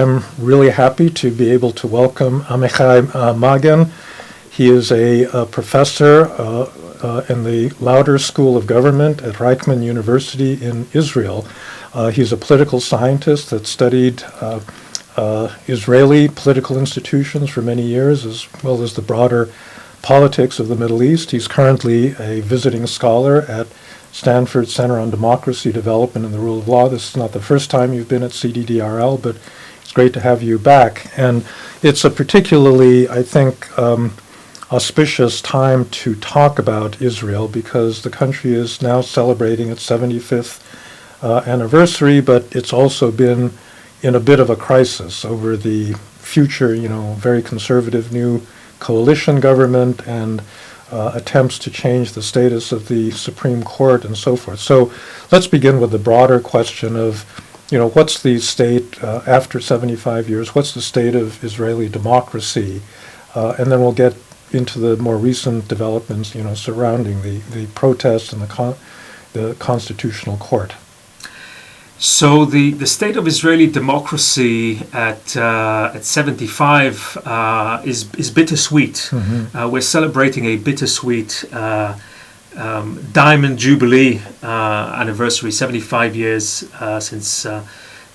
I'm really happy to be able to welcome Amichai Magen. He is a professor in the Lauder School of Government at Reichman University in Israel. He's a political scientist that studied Israeli political institutions for many years, as well as the broader politics of the Middle East. He's currently a visiting scholar at Stanford Center on Democracy, Development, and the Rule of Law. This is not the first time you've been at CDDRL, but it's great to have you back. And it's a particularly, I think, auspicious time to talk about Israel because the country is now celebrating its 75th anniversary, but it's also been in a bit of a crisis over the future, very conservative new coalition government and attempts to change the status of the Supreme Court and so forth. So let's begin with the broader question of, what's the state after 75 years, what's the state of Israeli democracy? And then we'll get into the more recent developments, surrounding the protests and the Constitutional Court. So the state of Israeli democracy at 75 is bittersweet. Mm-hmm. We're celebrating a bittersweet Diamond Jubilee anniversary, 75 years since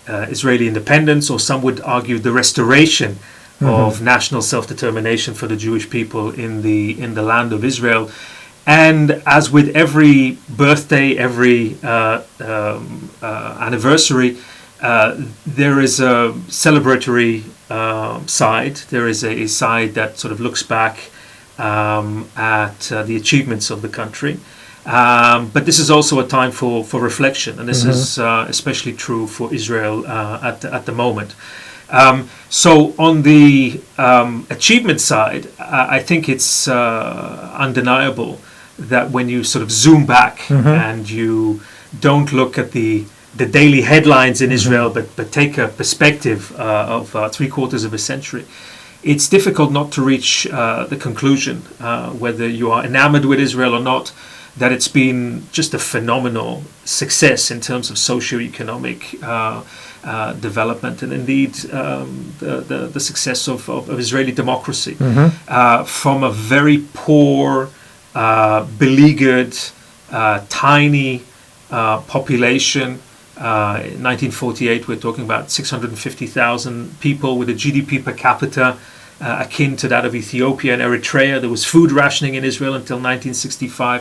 Israeli independence, or some would argue the restoration of national self-determination for the Jewish people in the land of Israel. And as with every birthday, every anniversary, there is a celebratory side. There is a side that sort of looks back at the achievements of the country. But this is also a time for reflection, and this is especially true for Israel at the moment. So on the achievement side, I think it's undeniable that when you sort of zoom back and you don't look at the daily headlines in Israel, but take a perspective of 3/4 of a century, it's difficult not to reach the conclusion, whether you are enamored with Israel or not, that it's been just a phenomenal success in terms of socio-economic development, and indeed the success of Israeli democracy. From a very poor, beleaguered, tiny population. In 1948, we're talking about 650,000 people with a GDP per capita akin to that of Ethiopia and Eritrea. There was food rationing in Israel until 1965.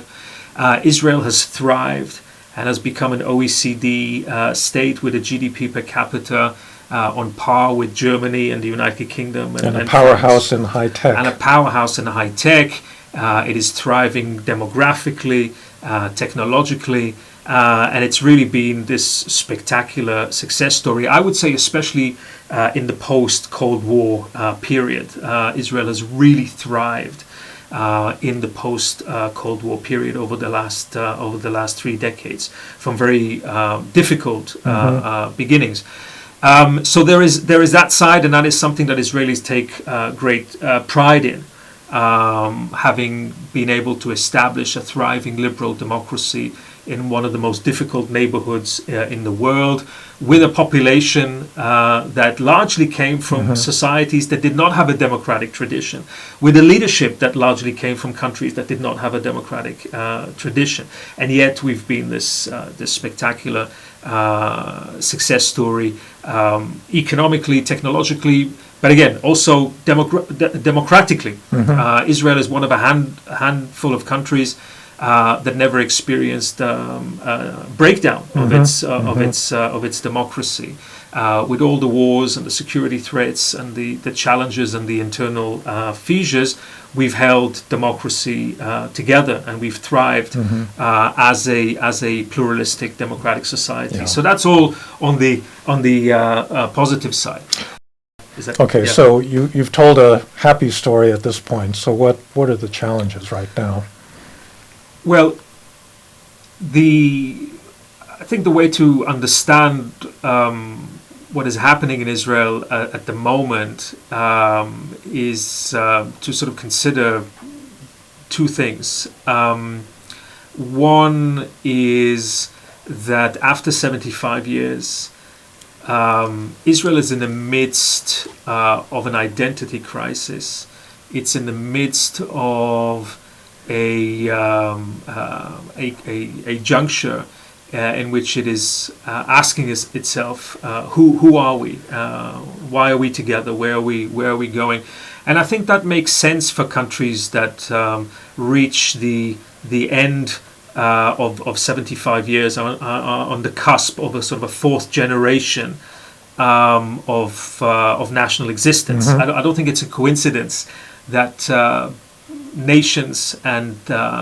Israel has thrived and has become an OECD state with a GDP per capita on par with Germany and the United Kingdom. And a powerhouse in high tech. And a powerhouse in high tech. It is thriving demographically, technologically, and it's really been this spectacular success story. I would say especially in the post-Cold War period. Israel has really thrived in the post-Cold War period over the last 3 decades, from very difficult beginnings. So there is that side, and that is something that Israelis take great pride in. Having been able to establish a thriving liberal democracy in one of the most difficult neighborhoods in the world, with a population that largely came from societies that did not have a democratic tradition, with a leadership that largely came from countries that did not have a democratic tradition. And yet we've been this spectacular success story, economically, technologically, but again, also democratically. Israel is one of a handful of countries that never experienced breakdown of its democracy, with all the wars and the security threats and the challenges and the internal fissures. We've held democracy together, and we've thrived as a pluralistic democratic society. Yeah. So that's all on the positive side. Okay, so you've told a happy story at this point. So what are the challenges right now? Well, I think the way to understand what is happening in Israel at the moment is to sort of consider 2 things. One is that after 75 years, Israel is in the midst of an identity crisis. It's in the midst of a juncture in which it is asking itself, who are we? Why are we together? Where are we going? And I think that makes sense for countries that reach the end of 75 years on the cusp of a sort of a fourth generation of national existence. Mm-hmm. I don't think it's a coincidence that nations, and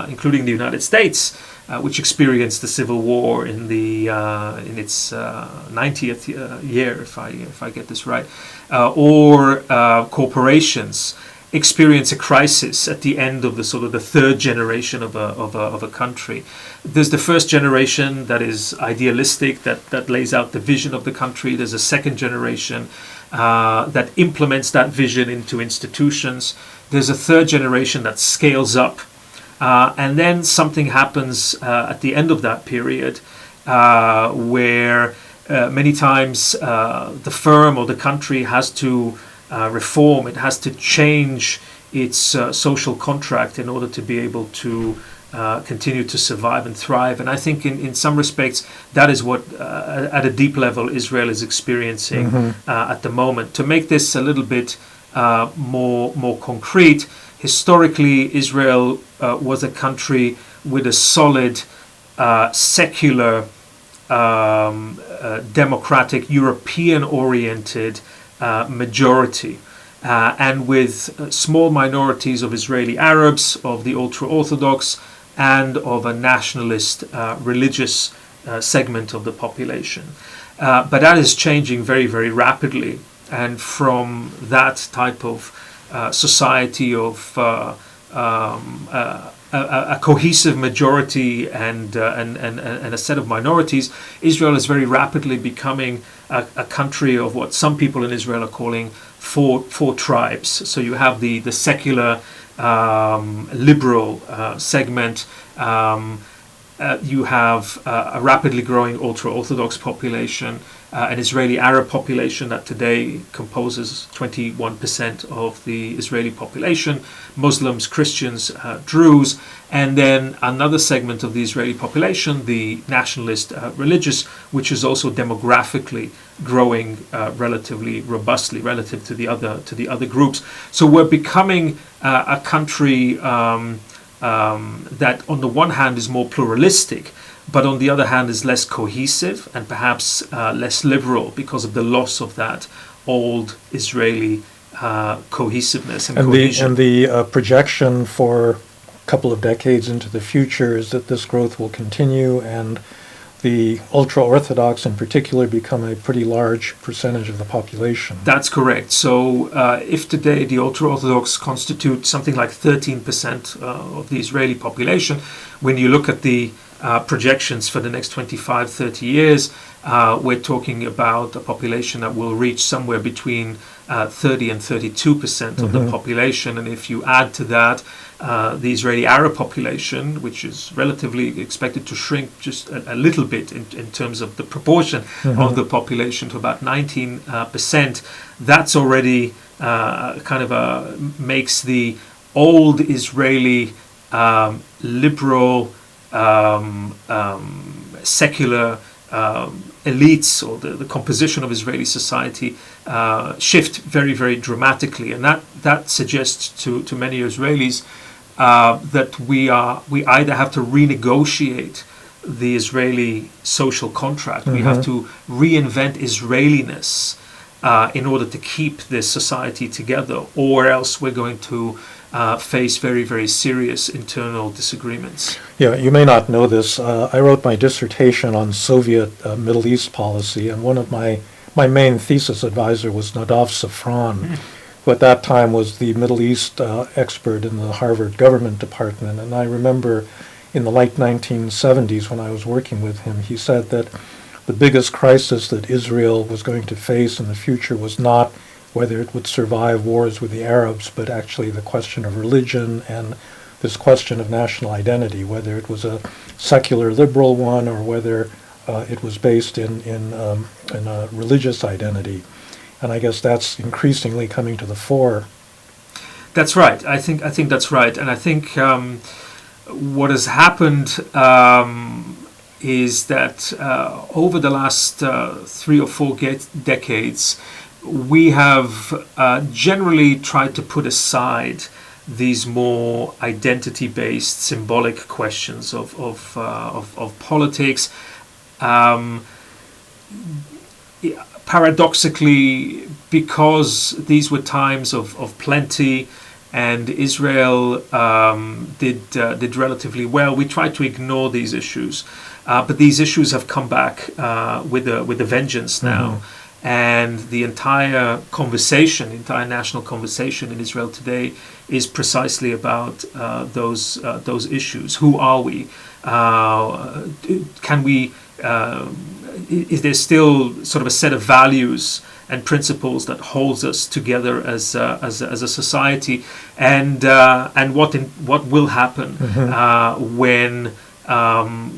including the United States, which experienced the Civil War in its 90th year, if I get this right, or corporations experience a crisis at the end of the sort of the third generation of a country. There's the first generation that is idealistic, that lays out the vision of the country. There's a second generation that implements that vision into institutions. There's a third generation that scales up. And then something happens at the end of that period where many times the firm or the country has to reform. It has to change its social contract in order to be able to continue to survive and thrive. And I think in some respects that is what at a deep level Israel is experiencing at the moment. To make this a little bit more concrete, historically Israel was a country with a solid secular democratic European-oriented majority, and with small minorities of Israeli Arabs, of the ultra-Orthodox, and of a nationalist religious segment of the population. But that is changing very, very rapidly, and from that type of society of a cohesive majority and a set of minorities, Israel is very rapidly becoming a country of what some people in Israel are calling four tribes. So you have the secular liberal segment. You have a rapidly growing ultra-Orthodox population, an Israeli Arab population that today composes 21% of the Israeli population, Muslims, Christians, Druze, and then another segment of the Israeli population, the nationalist religious, which is also demographically growing relatively robustly relative to the other groups. So we're becoming a country that on the one hand is more pluralistic, but on the other hand is less cohesive and perhaps less liberal because of the loss of that old Israeli cohesiveness and cohesion. And the projection for a couple of decades into the future is that this growth will continue, and the ultra-Orthodox in particular become a pretty large percentage of the population. That's correct. So if today the ultra-Orthodox constitute something like 13% of the Israeli population, when you look at the projections for the next 25, 30 years, we're talking about a population that will reach somewhere between 30 and 32% of the population. And if you add to that the Israeli Arab population, which is relatively expected to shrink just a little bit in terms of the proportion of the population to about 19%, that's already makes the old Israeli liberal secular elites, or the composition of Israeli society, shift very, very dramatically. And that suggests to many Israelis that we either have to renegotiate the Israeli social contract, we have to reinvent Israeliness in order to keep this society together, or else we're going to face very, very serious internal disagreements. Yeah, you may not know this. I wrote my dissertation on Soviet Middle East policy, and one of my main thesis advisor was Nadav Safran, who at that time was the Middle East expert in the Harvard Government Department. And I remember in the late 1970s when I was working with him, he said that the biggest crisis that Israel was going to face in the future was not whether it would survive wars with the Arabs, but actually the question of religion and this question of national identity, whether it was a secular liberal one or whether it was based in a religious identity. And I guess that's increasingly coming to the fore. That's right. I think that's right, and I think what has happened is that over the last 3 or 4 decades, we have generally tried to put aside these more identity-based, symbolic questions of politics. Paradoxically, because these were times of plenty, and Israel did relatively well, we tried to ignore these issues. But these issues have come back with a vengeance now. And the entire national conversation in Israel today is precisely about those issues. Who are we? Can we? Is there still sort of a set of values and principles that holds us together as a society? And what will happen when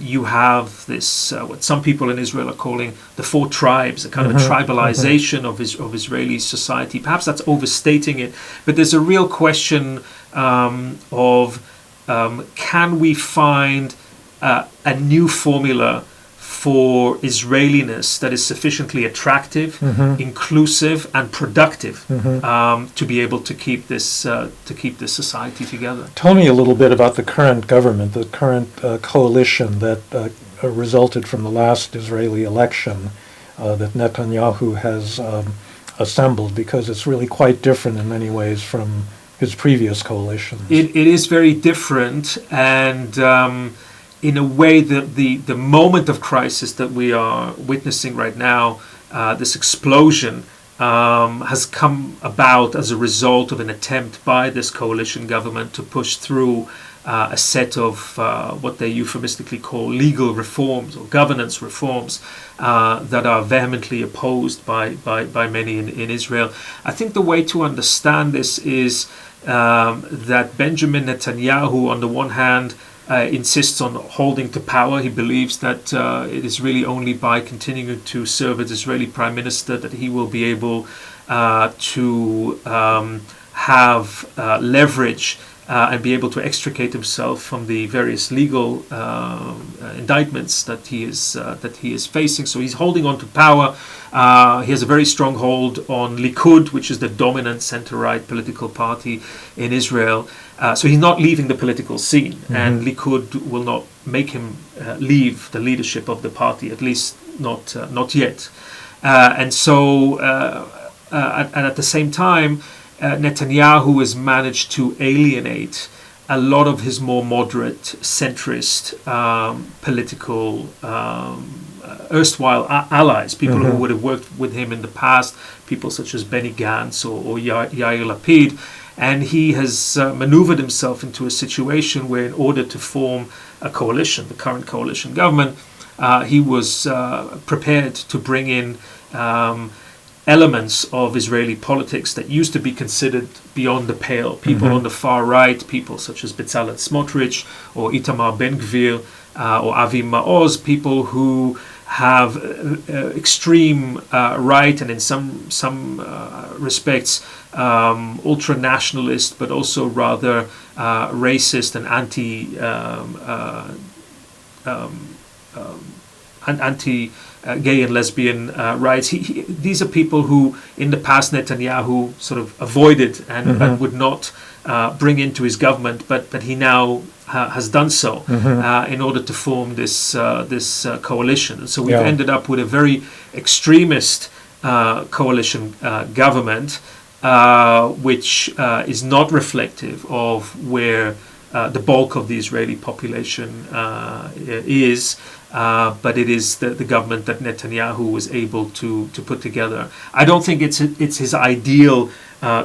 you have this, what some people in Israel are calling the 4 tribes, a kind of a tribalization of Israeli society. Perhaps that's overstating it, but there's a real question of can we find a new formula for Israeliness that is sufficiently attractive, inclusive, and productive to be able to keep this society together. Tell me a little bit about the current government, the current coalition that resulted from the last Israeli election that Netanyahu has assembled, because it's really quite different in many ways from his previous coalitions. It is very different, and in a way, the moment of crisis that we are witnessing right now, this explosion, has come about as a result of an attempt by this coalition government to push through a set of what they euphemistically call legal reforms or governance reforms that are vehemently opposed by many in Israel. I think the way to understand this is that Benjamin Netanyahu, on the one hand, insists on holding to power. He believes that it is really only by continuing to serve as Israeli Prime Minister that he will be able to have leverage and be able to extricate himself from the various legal indictments that he is facing. So he's holding on to power. He has a very strong hold on Likud, which is the dominant center-right political party in Israel. So he's not leaving the political scene, and Likud will not make him leave the leadership of the party, at least not yet. And at the same time, Netanyahu has managed to alienate a lot of his more moderate, centrist political erstwhile allies, people who would have worked with him in the past, people such as Benny Gantz or Yair Lapid. And he has maneuvered himself into a situation where, in order to form a coalition, the current coalition government, he was prepared to bring in elements of Israeli politics that used to be considered beyond the pale. People on the far right, people such as Bezalel Smotrich or Itamar Ben-Gvir or Avi Maoz, people who have extreme right and in some respects ultra-nationalist, but also rather racist and anti-gay and lesbian rights. These are people who, in the past, Netanyahu sort of avoided and would not bring into his government, but he now has done so in order to form this coalition. So we've ended up with a very extremist coalition government, which is not reflective of where the bulk of the Israeli population is, but it is the government that Netanyahu was able to put together. I don't think it's his ideal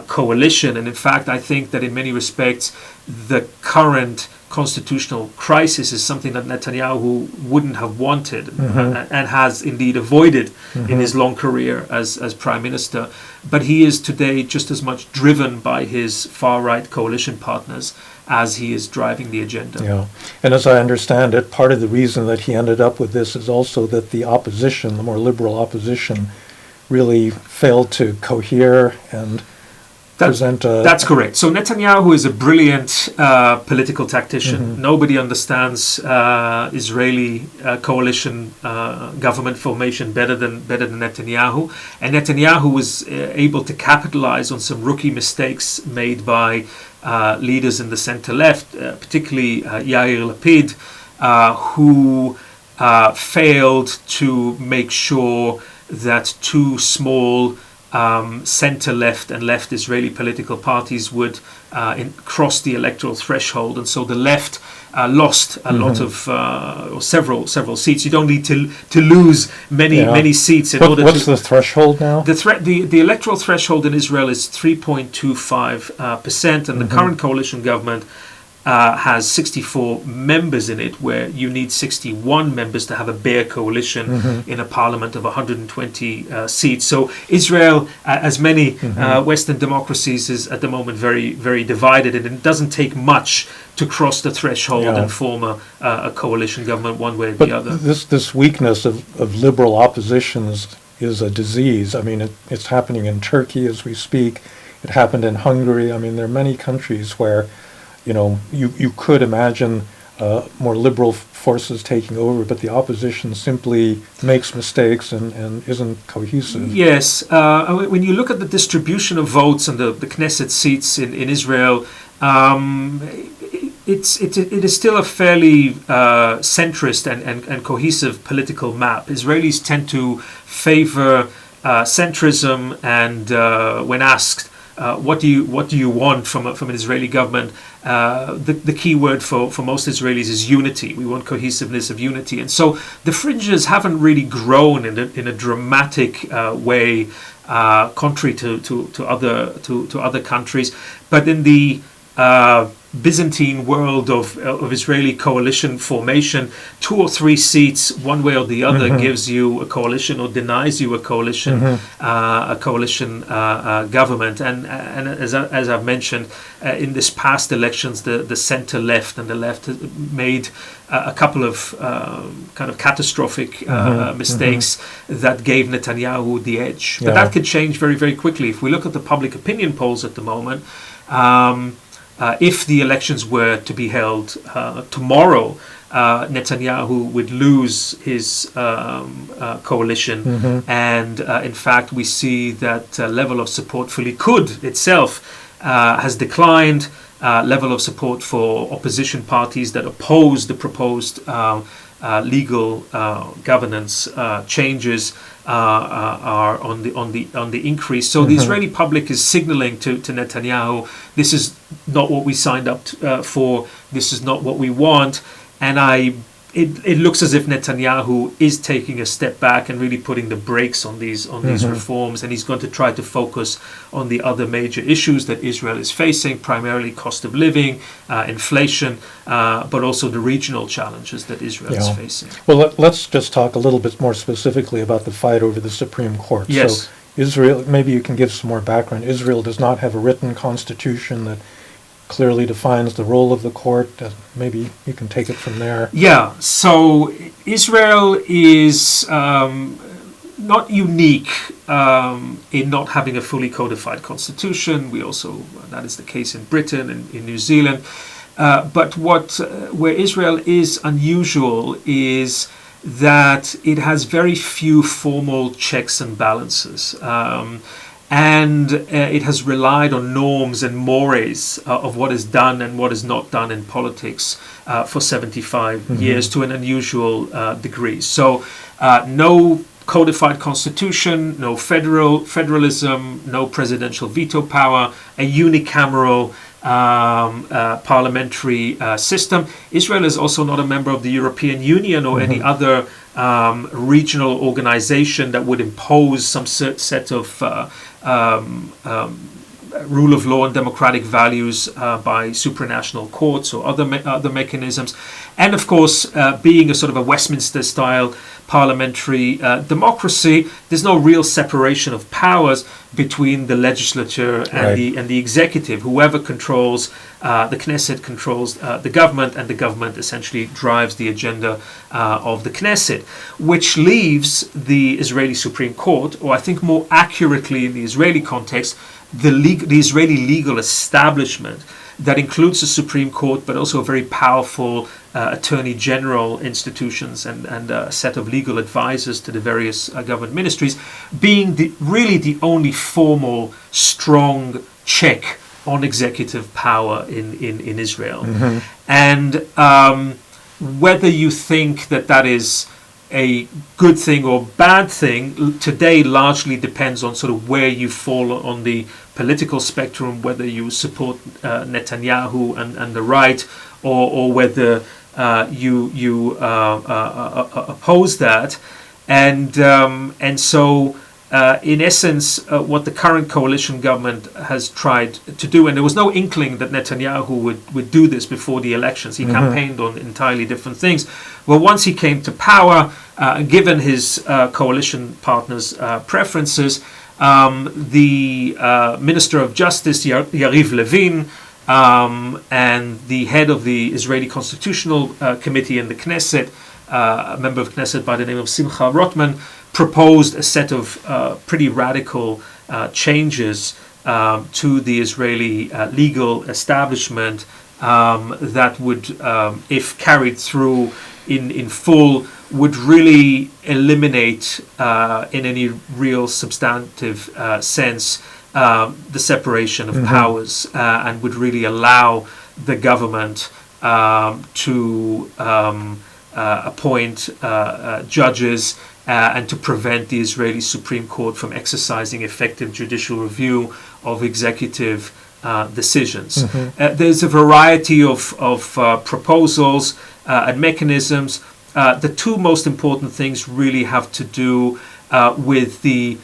coalition, and in fact I think that in many respects the current constitutional crisis is something that Netanyahu wouldn't have wanted and has indeed avoided in his long career as prime minister. But he is today just as much driven by his far-right coalition partners as he is driving the agenda. Yeah, and as I understand it, part of the reason that he ended up with this is also that the opposition, the more liberal opposition, really failed to cohere and present a... That's correct. So Netanyahu is a brilliant political tactician. Nobody understands Israeli coalition government formation better than Netanyahu. And Netanyahu was able to capitalize on some rookie mistakes made by leaders in the center-left, particularly Yair Lapid, who failed to make sure that two small center-left and left Israeli political parties would cross the electoral threshold, and so the left lost a lot of or several seats. You don't need to lose many seats in order. What's the threshold now? The electoral threshold in Israel is 3.25%, and the current coalition government has 64 members in it, where you need 61 members to have a bare coalition in a parliament of 120 seats. So Israel, as many Western democracies, is at the moment very, very divided, and it doesn't take much to cross the threshold and form a coalition government one way or the other. This weakness of liberal oppositions is a disease. I mean, it's happening in Turkey as we speak. It happened in Hungary. I mean, there are many countries where you could imagine more liberal forces taking over, but the opposition simply makes mistakes and isn't cohesive. Yes. When you look at the distribution of votes and the Knesset seats in Israel, it is still a fairly centrist and cohesive political map. Israelis tend to favor centrism, and when asked, what do you want from an Israeli government? The key word for most Israelis is unity. We want cohesiveness of unity, and so the fringes haven't really grown in a dramatic way, contrary to other countries. But in the Byzantine world of Israeli coalition formation, 2 or 3 seats, one way or the other, gives you a coalition or denies you a coalition government. And as I've mentioned, in this past elections, the center left and the left made a couple of kind of catastrophic mistakes that gave Netanyahu the edge. But that could change very, very quickly. If we look at the public opinion polls at the moment, if the elections were to be held tomorrow, Netanyahu would lose his coalition. And in fact, we see that level of support for Likud itself has declined. Level of support for opposition parties that oppose the proposed legal governance changes are on the increase. So the Israeli public is signaling to Netanyahu, this is not what we signed up for. This is not what we want. And it looks as if Netanyahu is taking a step back and really putting the brakes on these reforms, and he's going to try to focus on the other major issues that Israel is facing, primarily cost of living, inflation, but also the regional challenges that Israel is facing. Well, let's just talk a little bit more specifically about the fight over the Supreme Court. Yes. So Israel, maybe you can give some more background. Israel does not have a written constitution that clearly defines the role of the court. Maybe you can take it from there. Yeah, so Israel is not unique in not having a fully codified constitution. That is the case in Britain and in New Zealand. But where Israel is unusual is that it has very few formal checks and balances. And it has relied on norms and mores of what is done and what is not done in politics for 75 years to an unusual degree. So no codified constitution, no federalism, no presidential veto power, a unicameral parliamentary system. Israel is also not a member of the European Union or any other regional organization that would impose some set of rule of law and democratic values by supranational courts or other mechanisms, and of course, being a sort of a Westminster-style parliamentary democracy, there's no real separation of powers between the legislature and the executive. Whoever controls the Knesset controls the government, and the government essentially drives the agenda of the Knesset, which leaves the Israeli Supreme Court, or I think more accurately in the Israeli context, the Israeli legal establishment that includes the Supreme Court, but also a very powerful attorney general institutions and a set of legal advisors to the various government ministries, being really the only formal, strong check on executive power in Israel. And whether you think that is a good thing or bad thing today largely depends on sort of where you fall on the political spectrum, whether you support Netanyahu and the right, or whether you oppose that. And so in essence, what the current coalition government has tried to do, and there was no inkling that Netanyahu would do this before the elections. He campaigned on entirely different things. Well, once he came to power, given his coalition partners' preferences, the Minister of Justice, Yariv Levin, and the head of the Israeli Constitutional Committee in the Knesset, a member of Knesset by the name of Simcha Rotman, proposed a set of pretty radical changes to the Israeli legal establishment that would, if carried through in full, would really eliminate in any real substantive sense the separation of powers, and would really allow the government to appoint judges and to prevent the Israeli Supreme Court from exercising effective judicial review of executive decisions. There's a variety of proposals and mechanisms. The two most important things really have to do with the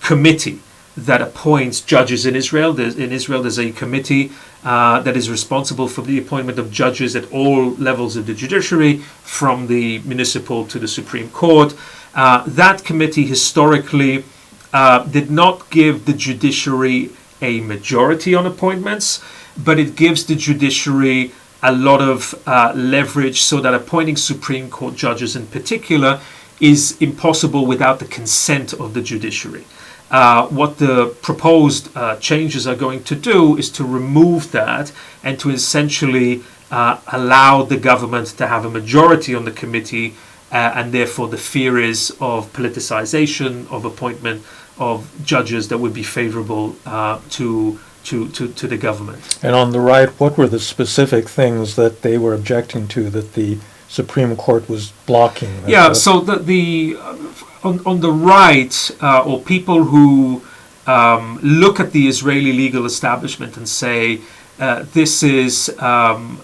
committee that appoints judges in Israel. There's a committee that is responsible for the appointment of judges at all levels of the judiciary, from the municipal to the Supreme Court. That committee historically did not give the judiciary a majority on appointments, but it gives the judiciary a lot of leverage, so that appointing Supreme Court judges in particular is impossible without the consent of the judiciary. What the proposed changes are going to do is to remove that and to essentially allow the government to have a majority on the committee, and therefore the fear is of politicization of appointment of judges that would be favorable to the government. And on the right, what were the specific things that they were objecting to that the Supreme Court was blocking? So on the right, or people who look at the Israeli legal establishment and say this is an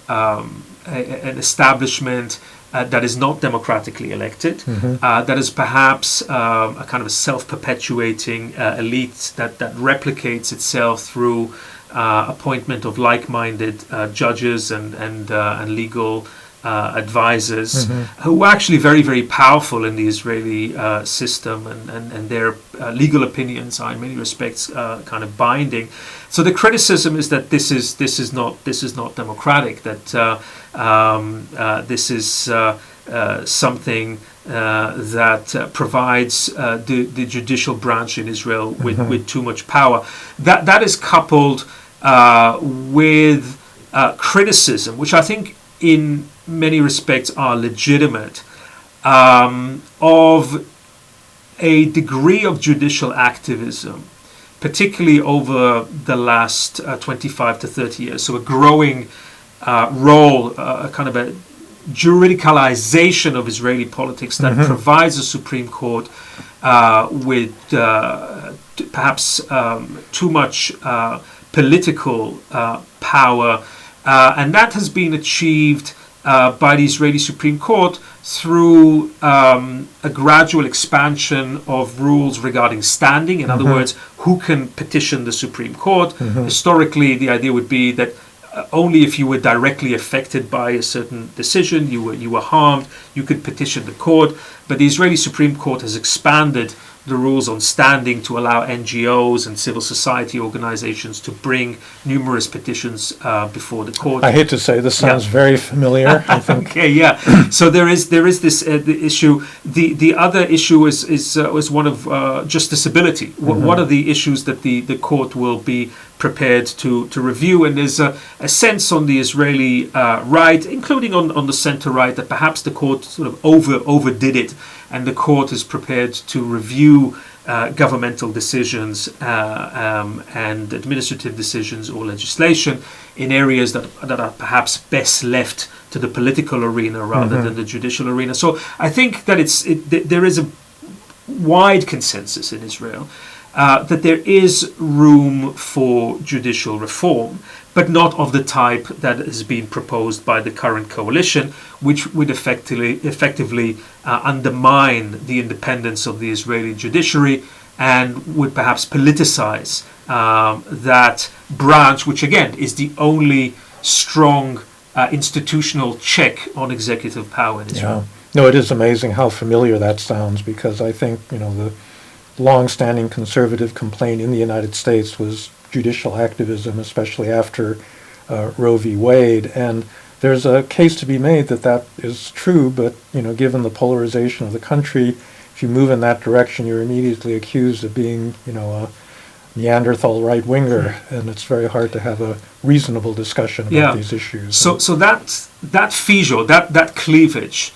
establishment that is not democratically elected, that is perhaps a kind of a self-perpetuating elite that replicates itself through appointment of like-minded judges and legal advisors, who are actually very, very powerful in the Israeli system, and their legal opinions are in many respects kind of binding. So the criticism is that this is not democratic, that this is something that provides the judicial branch in Israel with too much power. That is coupled with criticism, which I think in many respects are legitimate, of a degree of judicial activism, particularly over the last 25 to 30 years. So a growing role, a kind of a juridicalization of Israeli politics that provides the Supreme Court with perhaps too much political power, and that has been achieved by the Israeli Supreme Court through a gradual expansion of rules regarding standing. In other words, who can petition the Supreme Court. Historically, the idea would be that only if you were directly affected by a certain decision, you were harmed, you could petition the court. But the Israeli Supreme Court has expanded the rules on standing to allow NGOs and civil society organizations to bring numerous petitions before the court. I hate to say this sounds very familiar. I think. Okay, yeah. So there is this the issue. The other issue is one of justiciability. What are the issues that the court will be prepared to review? And there's a sense on the Israeli right, including on the center right, that perhaps the court sort of overdid it, and the court is prepared to review governmental decisions and administrative decisions or legislation in areas that are perhaps best left to the political arena rather than the judicial arena. So I think that there is a wide consensus in Israel that there is room for judicial reform, but not of the type that is being proposed by the current coalition, which would effectively undermine the independence of the Israeli judiciary and would perhaps politicize that branch, which again is the only strong institutional check on executive power in Israel. Yeah. No, it is amazing how familiar that sounds, because I think, the long-standing conservative complaint in the United States was judicial activism, especially after Roe v. Wade. And there's a case to be made that is true, but, given the polarization of the country, if you move in that direction, you're immediately accused of being, a Neanderthal right-winger, and it's very hard to have a reasonable discussion about these issues. So that fissure, that cleavage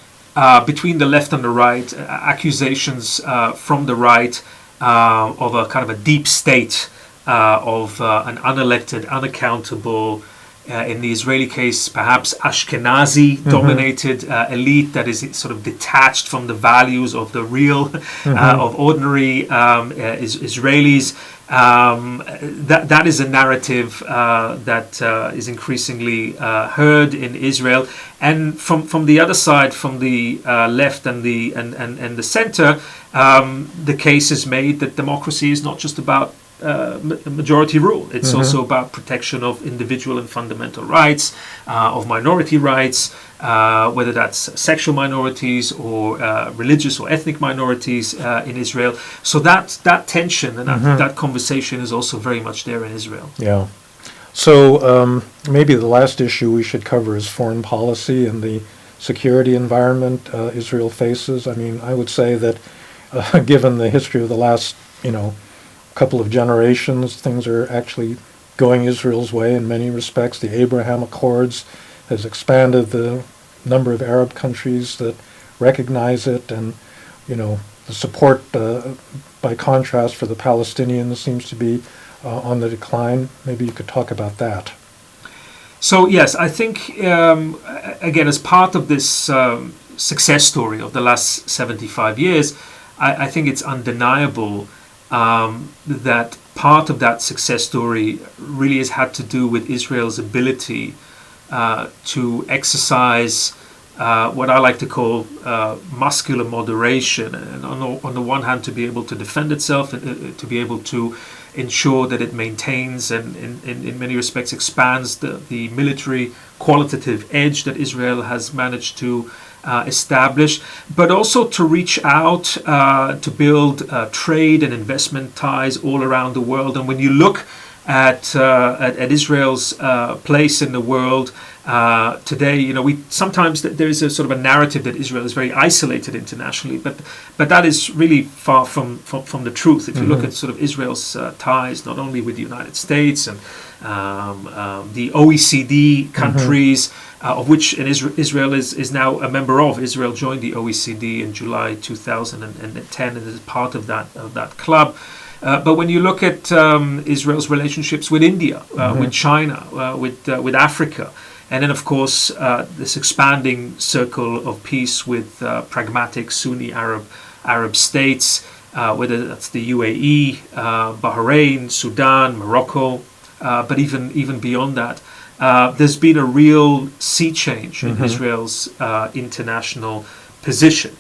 between the left and the right, accusations from the right of a kind of a deep state, of an unelected, unaccountable, in the Israeli case, perhaps Ashkenazi-dominated elite that is sort of detached from the values of the real, of ordinary Israelis. That is a narrative that is increasingly heard in Israel, and from the other side, from the left and the center, the case is made that democracy is not just about majority rule. It's also about protection of individual and fundamental rights, of minority rights, whether that's sexual minorities or religious or ethnic minorities in Israel. So that tension and that conversation is also very much there in Israel. Yeah. So maybe the last issue we should cover is foreign policy and the security environment Israel faces. I mean, I would say that given the history of the last, couple of generations, things are actually going Israel's way in many respects. The Abraham Accords has expanded the number of Arab countries that recognize it, and the support by contrast for the Palestinians seems to be on the decline. Maybe you could talk about that. So yes, I think again, as part of this success story of the last 75 years, I think it's undeniable that part of that success story really has had to do with Israel's ability to exercise what I like to call muscular moderation, and on the one hand to be able to defend itself, and to be able to ensure that it maintains and in many respects expands the military qualitative edge that Israel has managed to establish, but also to reach out to build trade and investment ties all around the world. And when you look at Israel's place in the world today, we sometimes there is a sort of a narrative that Israel is very isolated internationally, but that is really far from the truth. If you look at sort of Israel's ties not only with the United States and the OECD countries, of which Israel is now a member of. Israel joined the OECD in July 2010 and is part of that club. But when you look at Israel's relationships with India, with China, with Africa, and then of course this expanding circle of peace with pragmatic Sunni Arab states, whether that's the UAE, Bahrain, Sudan, Morocco, but even beyond that. there's been a real sea change in Israel's international position.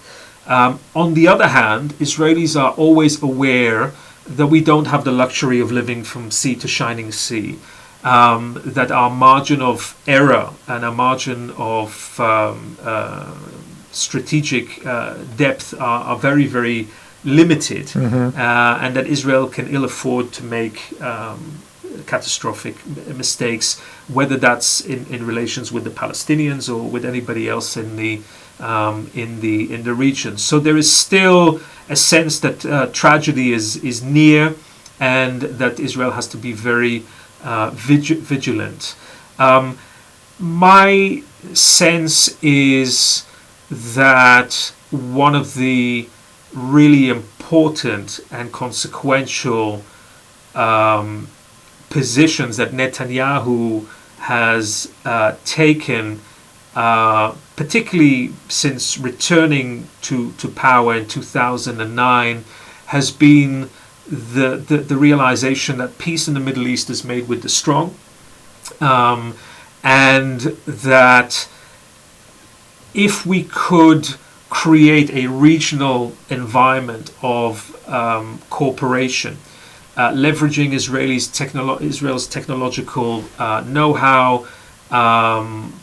On the other hand, Israelis are always aware that we don't have the luxury of living from sea to shining sea, that our margin of error and our margin of strategic depth are very, very limited, and that Israel can ill afford to make catastrophic mistakes, whether that's in relations with the Palestinians or with anybody else in the region. So there is still a sense that tragedy is near, and that Israel has to be very vigilant. My sense is that one of the really important and consequential positions that Netanyahu has taken, particularly since returning to power in 2009, has been the realization that peace in the Middle East is made with the strong, and that if we could create a regional environment of cooperation, leveraging Israel's technological know-how,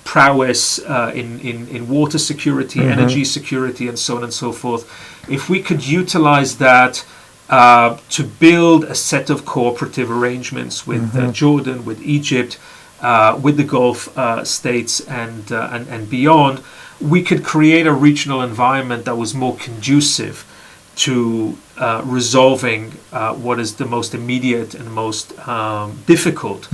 prowess in water security, energy security, and so on and so forth. If we could utilize that to build a set of cooperative arrangements with Jordan, with Egypt, with the Gulf states, and beyond, we could create a regional environment that was more conducive to resolving what is the most immediate and most difficult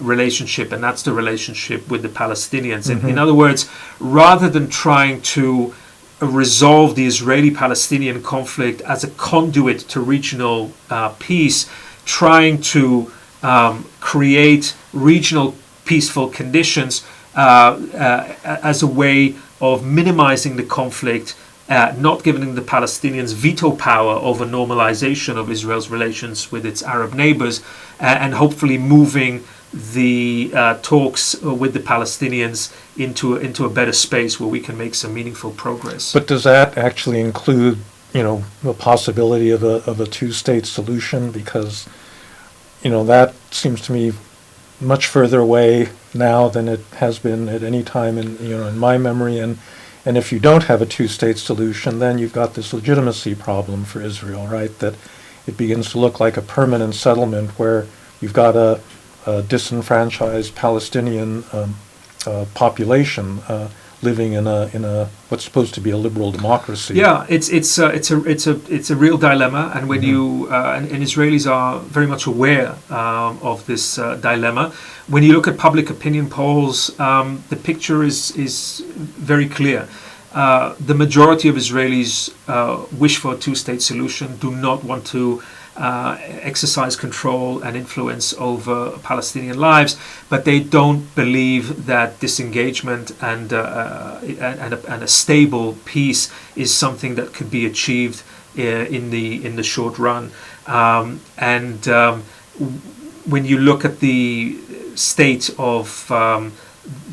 relationship, and that's the relationship with the Palestinians. In other words, rather than trying to resolve the Israeli-Palestinian conflict as a conduit to regional peace, trying to create regional peaceful conditions as a way of minimizing the conflict, not giving the Palestinians veto power over normalization of Israel's relations with its Arab neighbors, and hopefully moving the talks with the Palestinians into a better space where we can make some meaningful progress. But does that actually include, the possibility of a two-state solution? Because, that seems to me much further away now than it has been at any time in my memory. And if you don't have a two-state solution, then you've got this legitimacy problem for Israel, right? That it begins to look like a permanent settlement where you've got a disenfranchised Palestinian population living in a what's supposed to be a liberal democracy. Yeah, it's a real dilemma, and when you and Israelis are very much aware of this dilemma. When you look at public opinion polls, the picture is very clear. The majority of Israelis wish for a two-state solution, do not want to exercise control and influence over Palestinian lives, but they don't believe that disengagement and a stable peace is something that could be achieved in the short run. When you look at the state of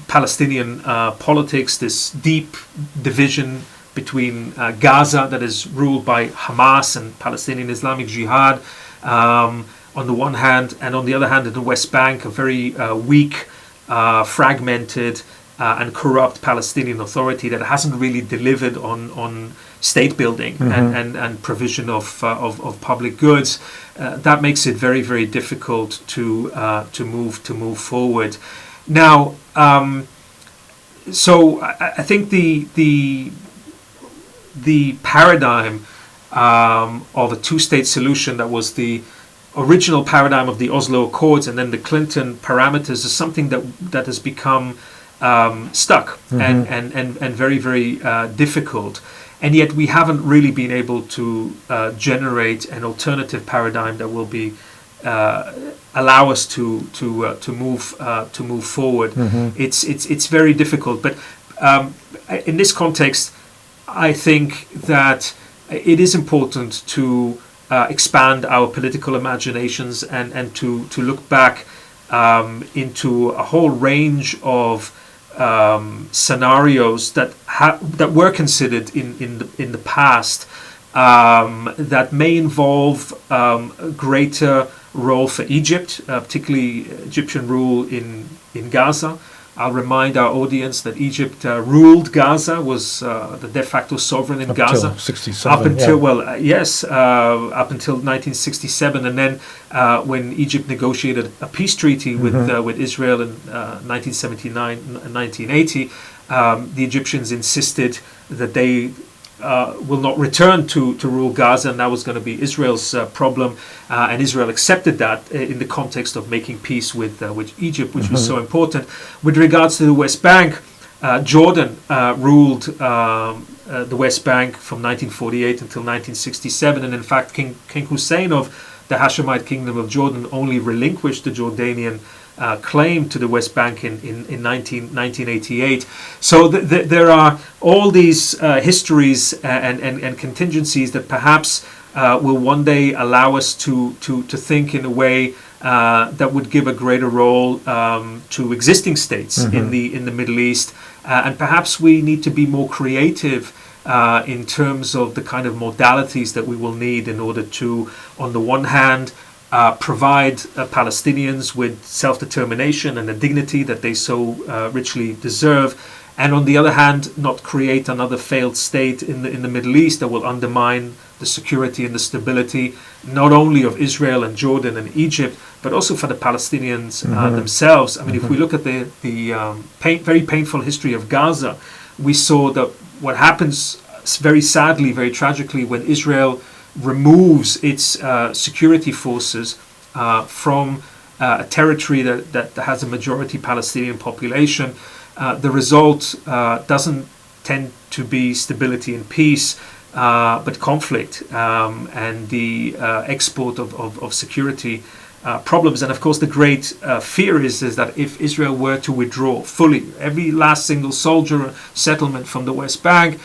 Palestinian politics, this deep division between Gaza, that is ruled by Hamas, and Palestinian Islamic Jihad on the one hand, and on the other hand in the West Bank, a very weak, fragmented and corrupt Palestinian Authority that hasn't really delivered on state building and provision of public goods. That makes it very, very difficult to move forward. Now, so I think the paradigm of a two-state solution that was the original paradigm of the Oslo Accords and then the Clinton parameters is something that has become stuck and very, very difficult. And yet we haven't really been able to generate an alternative paradigm that will be allow us to move forward. It's very difficult, but in this context, I think that it is important to expand our political imaginations and to look back into a whole range of scenarios that were considered in the past, that may involve a greater role for Egypt, particularly Egyptian rule in Gaza. I'll remind our audience that Egypt ruled Gaza, was the de facto sovereign in Gaza. Up until 67. Up until, up until 1967. And then when Egypt negotiated a peace treaty with Israel in 1979 and 1980, the Egyptians insisted that they will not return to rule Gaza, and that was going to be Israel's problem, and Israel accepted that in the context of making peace with Egypt, which was so important. With regards to the West Bank, Jordan ruled the West Bank from 1948 until 1967, and in fact King Hussein of the Hashemite Kingdom of Jordan only relinquished the Jordanian claim to the West Bank in 1988. So there are all these histories and contingencies that perhaps will one day allow us to think in a way that would give a greater role to existing states in the Middle East, and perhaps we need to be more creative in terms of the kind of modalities that we will need in order to, on the one hand, provide Palestinians with self-determination and the dignity that they so richly deserve, and on the other hand, not create another failed state in the Middle East that will undermine the security and the stability not only of Israel and Jordan and Egypt, but also for the Palestinians themselves. I mean, if we look at the very painful history of Gaza, we saw that what happens very sadly, very tragically, when Israel removes its security forces from a territory that has a majority Palestinian population, the result doesn't tend to be stability and peace, but conflict and the export of security problems. And of course, the great fear is that if Israel were to withdraw fully, every last single soldier settlement from the West Bank,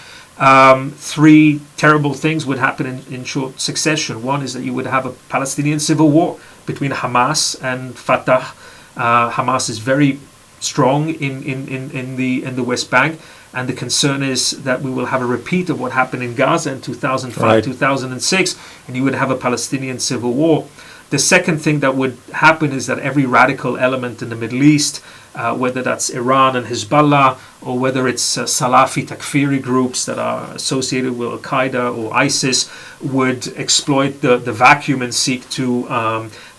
three terrible things would happen in short succession. One is that you would have a Palestinian civil war between Hamas and Fatah. Hamas is very strong in the West Bank, and the concern is that we will have a repeat of what happened in Gaza in 2005, 2006, and you would have a Palestinian civil war. The second thing that would happen is that every radical element in the Middle East, whether that's Iran and Hezbollah, or whether it's Salafi Takfiri groups that are associated with Al-Qaeda or ISIS, would exploit the vacuum and seek to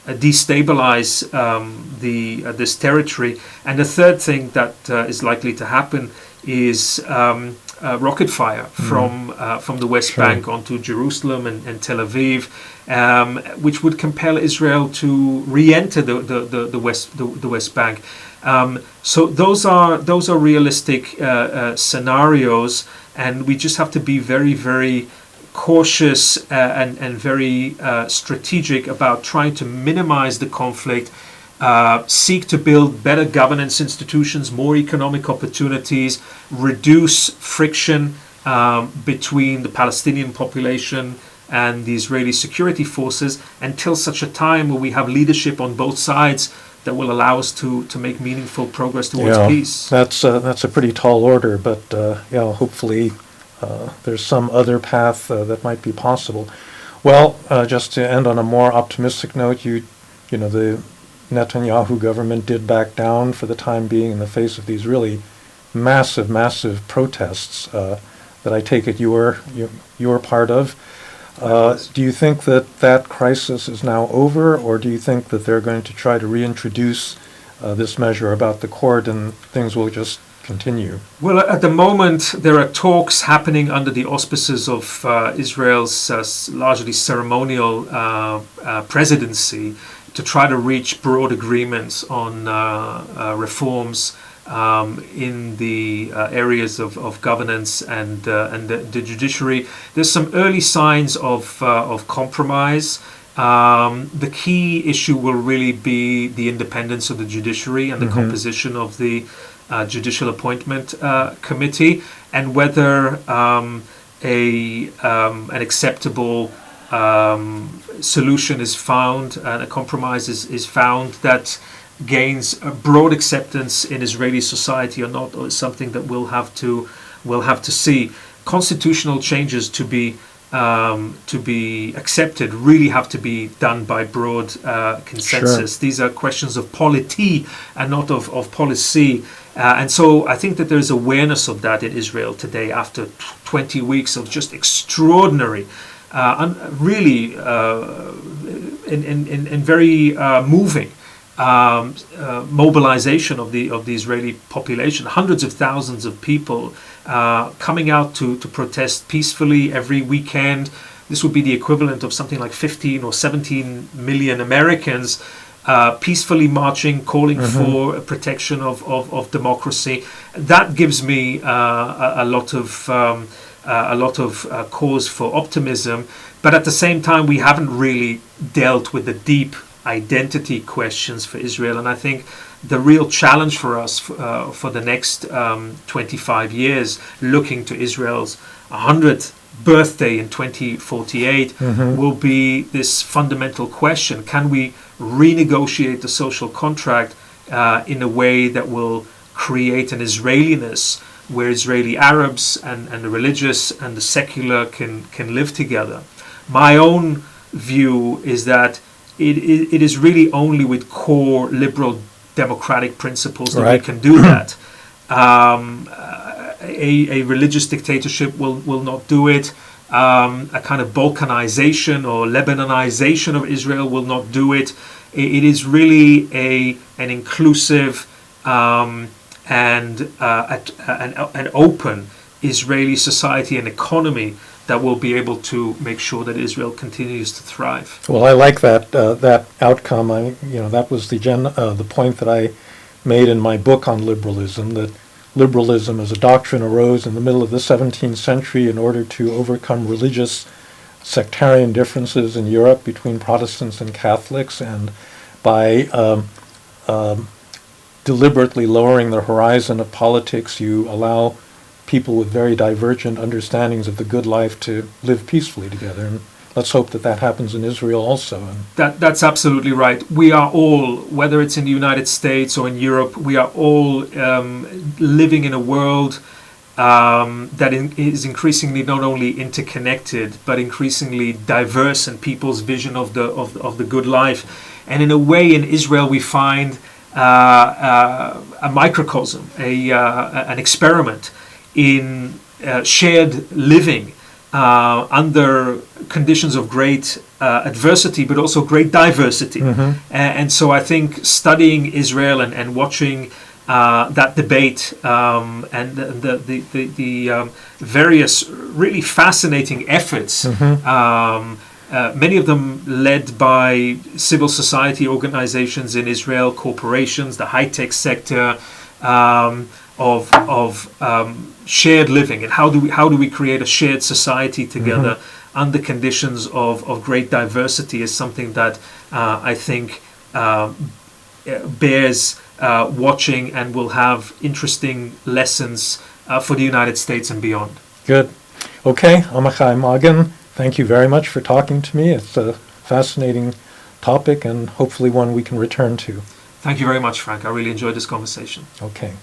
destabilize this territory. And the third thing that is likely to happen is rocket fire from the West Bank onto Jerusalem and Tel Aviv, which would compel Israel to re-enter the West Bank. So those are realistic scenarios, and we just have to be very, very cautious and very strategic about trying to minimize the conflict, seek to build better governance institutions, more economic opportunities, reduce friction between the Palestinian population and the Israeli security forces, until such a time where we have leadership on both sides that will allow us to make meaningful progress towards peace. That's a pretty tall order, but hopefully there's some other path that might be possible. Well, just to end on a more optimistic note, the Netanyahu government did back down for the time being in the face of these really massive protests that I take it you're part of. Do you think that crisis is now over, or do you think that they're going to try to reintroduce this measure about the court and things will just continue? Well, at the moment, there are talks happening under the auspices of Israel's largely ceremonial presidency to try to reach broad agreements on reforms in the areas of governance and the judiciary. There's some early signs of compromise. The key issue will really be the independence of the judiciary and the composition of the Judicial Appointment Committee, and whether an acceptable solution is found and a compromise is found that gains a broad acceptance in Israeli society or not, or is something that we'll have to see. Constitutional changes to be accepted really have to be done by broad consensus. Sure. These are questions of polity and not of policy. And so I think that there's awareness of that in Israel today after 20 weeks of just extraordinary, really and very moving mobilization of the Israeli population. Hundreds of thousands of people coming out to protest peacefully every weekend. This would be the equivalent of something like 15 or 17 million Americans peacefully marching, calling for protection of democracy. That gives me a lot of cause for optimism. But at the same time, we haven't really dealt with the deep identity questions for Israel. And I think the real challenge for us for the next 25 years, looking to Israel's 100th birthday in 2048, will be this fundamental question. Can we renegotiate the social contract in a way that will create an Israeliness where Israeli Arabs and the religious and the secular can live together? My own view is that it is really only with core liberal democratic principles that we can do that. A religious dictatorship will not do it. A kind of Balkanization or Lebanonization of Israel will not do it. It is really an inclusive and an open Israeli society and economy that will be able to make sure that Israel continues to thrive. Well, I like that outcome. That was the point that I made in my book on liberalism, that liberalism as a doctrine arose in the middle of the 17th century in order to overcome religious sectarian differences in Europe between Protestants and Catholics, and by deliberately lowering the horizon of politics, you allow people with very divergent understandings of the good life to live peacefully together. And let's hope that happens in Israel also. That's absolutely right. We are all, whether it's in the United States or in Europe, we are all living in a world that is increasingly not only interconnected, but increasingly diverse in people's vision of the good life. And in a way, in Israel, we find a microcosm, an experiment in shared living under conditions of great adversity, but also great diversity. And so I think studying Israel and watching that debate and the various really fascinating efforts, many of them led by civil society organizations in Israel, corporations, the high-tech sector, of shared living, and how do we create a shared society together under conditions of great diversity, is something that I think bears watching and will have interesting lessons for the United States and beyond. Good. Okay, Amichai Magen, thank you very much for talking to me. It's a fascinating topic and hopefully one we can return to. Thank you very much, Frank. I really enjoyed this conversation. Okay.